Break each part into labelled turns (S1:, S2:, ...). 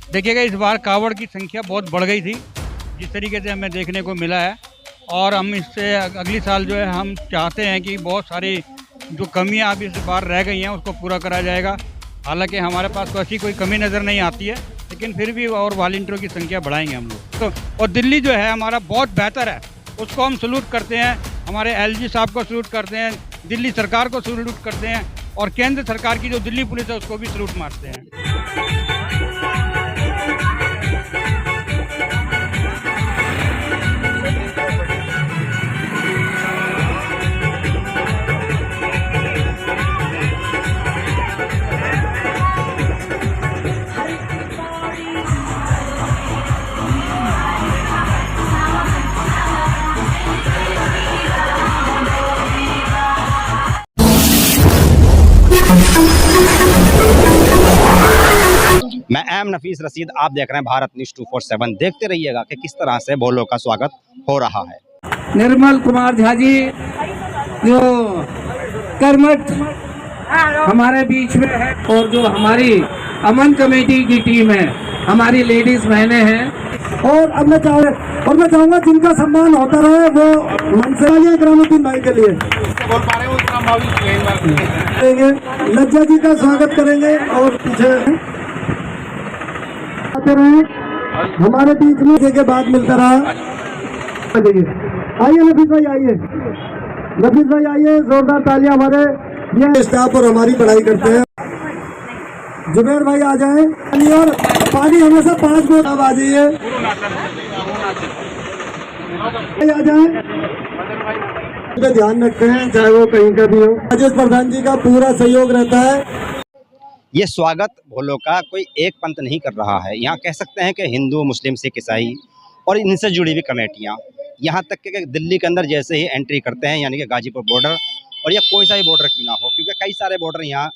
S1: देखिएगा, इस बार कावड़ की संख्या बहुत बढ़ गई थी, जिस तरीके से हमें देखने को मिला है। और हम इससे अगली साल जो है हम चाहते हैं कि बहुत सारी जो कमियां अभी इस बार रह गई हैं उसको पूरा करा जाएगा। हालांकि हमारे पास तो ऐसी कोई कमी नज़र नहीं आती है, लेकिन फिर भी और वॉलंटियरों की संख्या बढ़ाएंगे हम लोग तो। और दिल्ली जो है हमारा बहुत बेहतर है, उसको हम सलूट करते हैं। हमारे एलजी साहब को सलूट करते हैं, दिल्ली सरकार को सलूट करते हैं, और केंद्र सरकार की जो दिल्ली पुलिस है उसको भी सलूट मारते हैं।
S2: मैं एम नफीस रशीद, आप देख रहे हैं भारत न्यूज़ 247। देखते रहिएगा कि किस तरह से भोलों का स्वागत हो रहा है।
S3: निर्मल कुमार झा जी जो कर्मठ हमारे बीच में है, और जो हमारी अमन कमेटी की टीम है, हमारी लेडीज बहनें हैं। और अब मैं चाहूंगा जिनका सम्मान होता रहे वो मनसे ग्रामुद्दीन भाई के लिए लज्जा जी का स्वागत करेंगे। और पीछे आते रहे, हमारे बीच में के बाद मिलता रहा। आइए नफीस भाई, आइए नफीस भाई, आइए, जोरदार तालियां हमारे ये स्टाफ और हमारी पढ़ाई करते हैं। जुबेर भाई आ जाए, और पानी हमेशा 5 मिनट अब आ जाइए, आ जाए, ध्यान रखते हैं चाहे वो कहीं का भी हो। राजेश प्रधान जी का पूरा सहयोग रहता है।
S2: ये स्वागत भोलों का कोई एक पंथ नहीं कर रहा है। यहाँ कह सकते हैं कि हिंदू, मुस्लिम, सिख, ईसाई और इनसे जुड़ी हुई कमेटियाँ, यहाँ तक कि दिल्ली के अंदर जैसे ही एंट्री करते हैं, यानी कि गाजीपुर बॉर्डर और या कोई सा भी बॉर्डर क्यों ना हो, क्योंकि कई सारे बॉर्डर यहाँ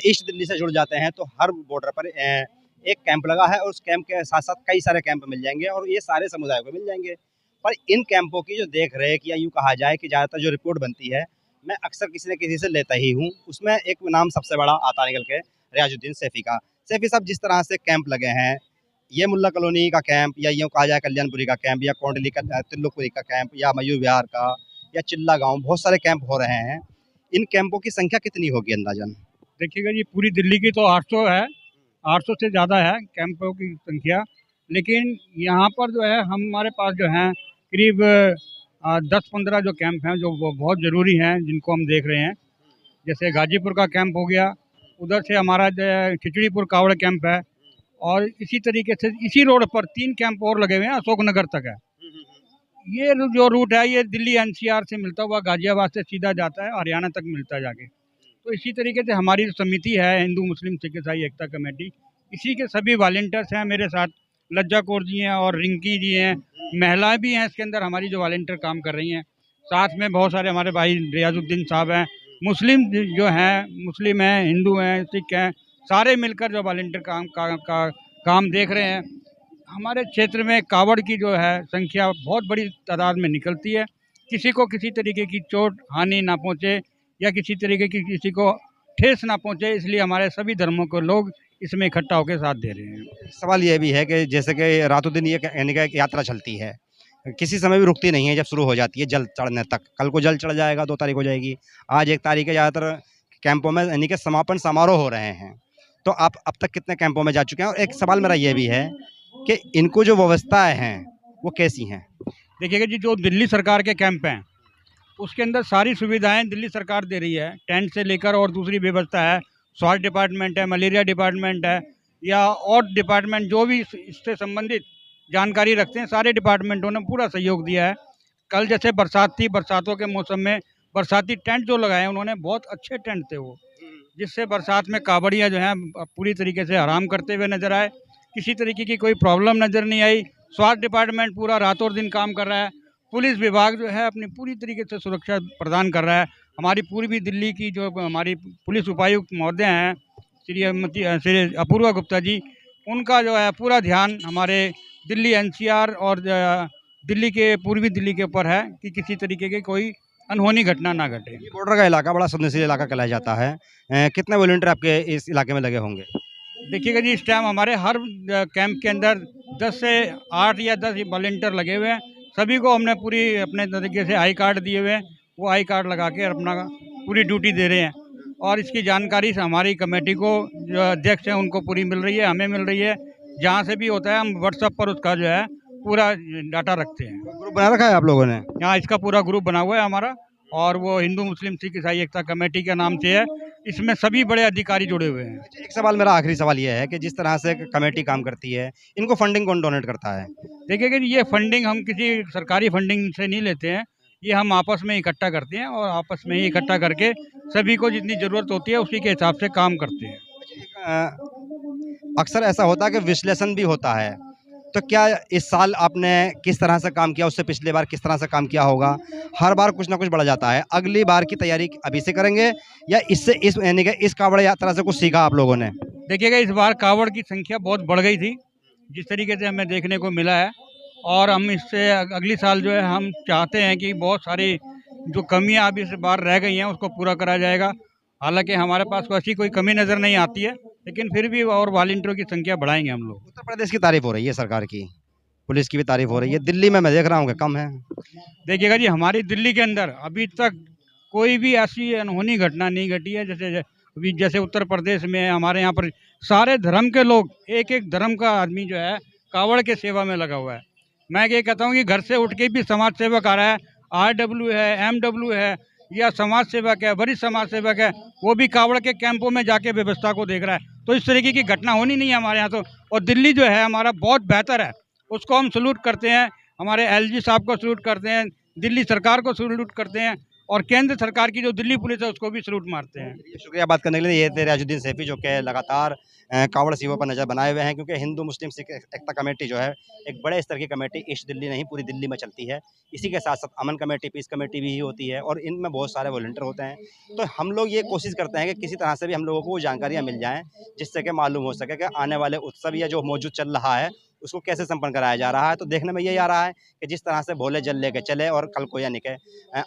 S2: ईस्ट दिल्ली से जुड़ जाते हैं, तो हर बॉर्डर पर एक कैंप लगा है और उस कैंप के साथ साथ कई सारे कैंप मिल जाएंगे और ये सारे समुदायों को मिल जाएंगे। पर इन कैंपों की जो देख रेख या यूँ कहा जाए कि ज़्यादातर जो रिपोर्ट बनती है, मैं अक्सर किसी न किसी से लेता ही हूँ। उसमें एक नाम सबसे बड़ा आता निकल के रियाजुद्दीन सैफी का। सैफी साहब, जिस तरह से कैंप लगे हैं, ये मुल्ला कॉलोनी का कैंप या यूँ कहा जाए कल्याणपुरी का कैंप या कोंडली का तिल्लुपुरी का कैंप या मयूर विहार का या चिल्ला गाँव, बहुत सारे कैंप हो रहे हैं। इन कैंपों की संख्या कितनी होगी अंदाजन?
S1: देखिएगा जी, पूरी दिल्ली की तो 800 है, 800 से ज़्यादा है कैंपों की संख्या। लेकिन यहाँ पर जो है हमारे पास जो है करीब 10-15 जो कैंप हैं जो वो बहुत ज़रूरी हैं, जिनको हम देख रहे हैं। जैसे गाजीपुर का कैंप हो गया, उधर से हमारा खिचड़ीपुर कावड़ कैंप है, और इसी तरीके से इसी रोड पर 3 कैंप और लगे हुए हैं, अशोकनगर तक है। ये जो रूट है ये दिल्ली एनसीआर से मिलता हुआ गाजियाबाद से सीधा जाता है, हरियाणा तक मिलता है जाके। तो इसी तरीके से हमारी जो समिति है हिंदू मुस्लिम सिख ईसाई एकता कमेटी, इसी के सभी वॉलंटियर्स हैं मेरे साथ। लज्जा कौर जी हैं और रिंकी जी हैं, महिलाएं भी हैं इसके अंदर हमारी जो वॉलंटियर काम कर रही हैं। साथ में बहुत सारे हमारे भाई रियाजुद्दीन साहब हैं, मुस्लिम जो हैं, मुस्लिम हैं, हिंदू हैं, सिख हैं, सारे मिलकर जो वॉलंटियर काम देख रहे हैं। हमारे क्षेत्र में कावड़ की जो है संख्या बहुत बड़ी तादाद में निकलती है। किसी को किसी तरीके की चोट हानि ना पहुँचे या किसी तरीके की किसी को ठेस ना पहुँचे, इसलिए हमारे सभी धर्मों को लोग इसमें इकट्ठा होकर साथ दे रहे हैं।
S2: सवाल ये भी है कि जैसे कि रातों दिन ये यानी कि एक यात्रा चलती है, किसी समय भी रुकती नहीं है। जब शुरू हो जाती है जल चढ़ने तक, कल को जल चढ़ जाएगा, 2 तारीख हो जाएगी, आज 1 तारीख है। ज़्यादातर कैंपों में यानी कि समापन समारोह हो रहे हैं। तो आप अब तक कितने कैंपों में जा चुके हैं? और एक सवाल मेरा ये भी है कि इनको जो व्यवस्थाएं हैं वो कैसी हैं?
S1: देखिएगा जी, जो दिल्ली सरकार के कैंप हैं उसके अंदर सारी सुविधाएं दिल्ली सरकार दे रही है, टेंट से लेकर और दूसरी व्यवस्था है। स्वास्थ्य डिपार्टमेंट है, मलेरिया डिपार्टमेंट है, या और डिपार्टमेंट जो भी इससे संबंधित जानकारी रखते हैं, सारे डिपार्टमेंटों ने पूरा सहयोग दिया है। कल जैसे बरसात थी, बरसातों के मौसम में बरसाती टेंट जो लगाए उन्होंने, बहुत अच्छे टेंट थे वो, जिससे बरसात में कावड़ियाँ जो हैं पूरी तरीके से आराम करते हुए नजर आए। किसी तरीके की कोई प्रॉब्लम नज़र नहीं आई। स्वास्थ्य डिपार्टमेंट पूरा रातों दिन काम कर रहा है। पुलिस विभाग जो है अपनी पूरी तरीके से सुरक्षा प्रदान कर रहा है। हमारी पूर्वी दिल्ली की जो हमारी पुलिस उपायुक्त महोदय हैं श्री अपूर्वा गुप्ता जी, उनका जो है पूरा ध्यान हमारे दिल्ली एनसीआर और दिल्ली के पूर्वी दिल्ली के ऊपर है कि किसी तरीके की कोई अनहोनी घटना ना घटे।
S2: ये बॉर्डर का इलाका बड़ा संवेदनशील इलाका कहलाया जाता है। कितने वॉलंटियर आपके इस इलाके में लगे होंगे?
S1: देखिएगा जी, इस टाइम हमारे हर कैंप के अंदर 10 से 8 या 10 वॉलंटियर लगे हुए हैं। सभी को हमने पूरी अपने तरीके से आई कार्ड दिए हुए हैं, वो आई कार्ड लगा के अपना पूरी ड्यूटी दे रहे हैं। और इसकी जानकारी से हमारी कमेटी को, जो अध्यक्ष हैं उनको पूरी मिल रही है, हमें मिल रही है। जहाँ से भी होता है हम व्हाट्सएप पर उसका जो है पूरा डाटा रखते हैं।
S2: ग्रुप बना रखा है आप लोगों ने?
S1: यहाँ इसका पूरा ग्रुप बना हुआ है हमारा, और वो हिंदू मुस्लिम सिख ईसाई एकता कमेटी के नाम से है। इसमें सभी बड़े अधिकारी जुड़े हुए हैं।
S2: एक सवाल, मेरा आखिरी सवाल ये है कि जिस तरह से कमेटी काम करती है, इनको फंडिंग कौन डोनेट करता है?
S1: देखिए कि ये फंडिंग हम किसी सरकारी फंडिंग से नहीं लेते हैं, ये हम आपस में इकट्ठा करते हैं और आपस में ही इकट्ठा करके सभी को जितनी ज़रूरत होती है उसी के हिसाब से काम करते हैं।
S2: अक्सर ऐसा होता है कि विश्लेषण भी होता है, तो क्या इस साल आपने किस तरह से काम किया, उससे पिछले बार किस तरह से काम किया होगा? हर बार कुछ ना कुछ बढ़ जाता है। अगली बार की तैयारी अभी से करेंगे या इससे यानी कि इस कावड़ यात्रा से कुछ सीखा आप लोगों ने?
S1: देखिएगा, इस बार कावड़ की संख्या बहुत बढ़ गई थी, जिस तरीके से हमें देखने को मिला है। और हम इससे अगली साल जो है हम चाहते हैं कि बहुत सारी जो कमियां अभी इस बार रह गई हैं उसको पूरा करा जाएगा। हालांकि हमारे पास ऐसी कोई कमी नज़र नहीं आती है, लेकिन फिर भी और वॉलंटियरों की संख्या बढ़ाएंगे हम लोग।
S2: उत्तर प्रदेश की तारीफ हो रही है, सरकार की, पुलिस की भी तारीफ हो रही है। दिल्ली में मैं देख रहा हूँ कि कम है।
S1: देखिएगा जी, हमारी दिल्ली के अंदर अभी तक कोई भी ऐसी अनहोनी घटना नहीं घटी है। जैसे उत्तर प्रदेश में हमारे यहाँ पर सारे धर्म के लोग, एक एक धर्म का आदमी जो है कावड़ के सेवा में लगा हुआ है। मैं ये कहता हूँ कि घर से उठ के भी समाज सेवक आ रहा है, RW है, MW है, या समाज सेवक है, वरिष्ठ समाज सेवक है, वो भी कावड़ के कैंपों में जाके व्यवस्था को देख रहा है। तो इस तरीके की घटना होनी नहीं है हमारे यहाँ तो। और दिल्ली जो है हमारा बहुत बेहतर है, उसको हम सल्यूट करते हैं। हमारे LG साहब को सल्यूट करते हैं, दिल्ली सरकार को सल्यूट करते हैं, और केंद्र सरकार की जो दिल्ली पुलिस है उसको भी सल्यूट मारते हैं।
S2: शुक्रिया बात करने के लिए। ये थे रियाजुद्दीन सैफी, जो कि लगातार कावड़ सेवा पर नज़र बनाए हुए हैं, क्योंकि हिंदू मुस्लिम सिख एकता कमेटी जो है एक बड़े स्तर की कमेटी ईस्ट दिल्ली नहीं पूरी दिल्ली में चलती है। इसी के साथ साथ अमन कमेटी, पीस कमेटी भी होती है, और इनमें बहुत सारे वॉलंटियर होते हैं। तो हम लोग ये कोशिश करते हैं कि किसी तरह से भी हम लोगों को वो जानकारियाँ मिल जाएँ, जिससे कि मालूम हो सके कि आने वाले उत्सव या जो मौजूद चल रहा है उसको कैसे संपन्न कराया जा रहा है। तो देखने में यही आ रहा है कि जिस तरह से भोले जल लेके चले, और कल को यानी कि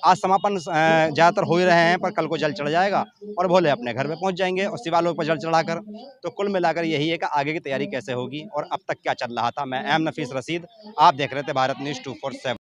S2: आज समापन ज़्यादातर हो ही रहे हैं, पर कल को जल चढ़ जाएगा और भोले अपने घर में पहुंच जाएंगे और शिवालयों पर जल चढ़ाकर। तो कुल मिलाकर यही है कि आगे की तैयारी कैसे होगी और अब तक क्या चल रहा था। मैं नफीस रशीद, आप देख रहे थे भारत न्यूज़ 247।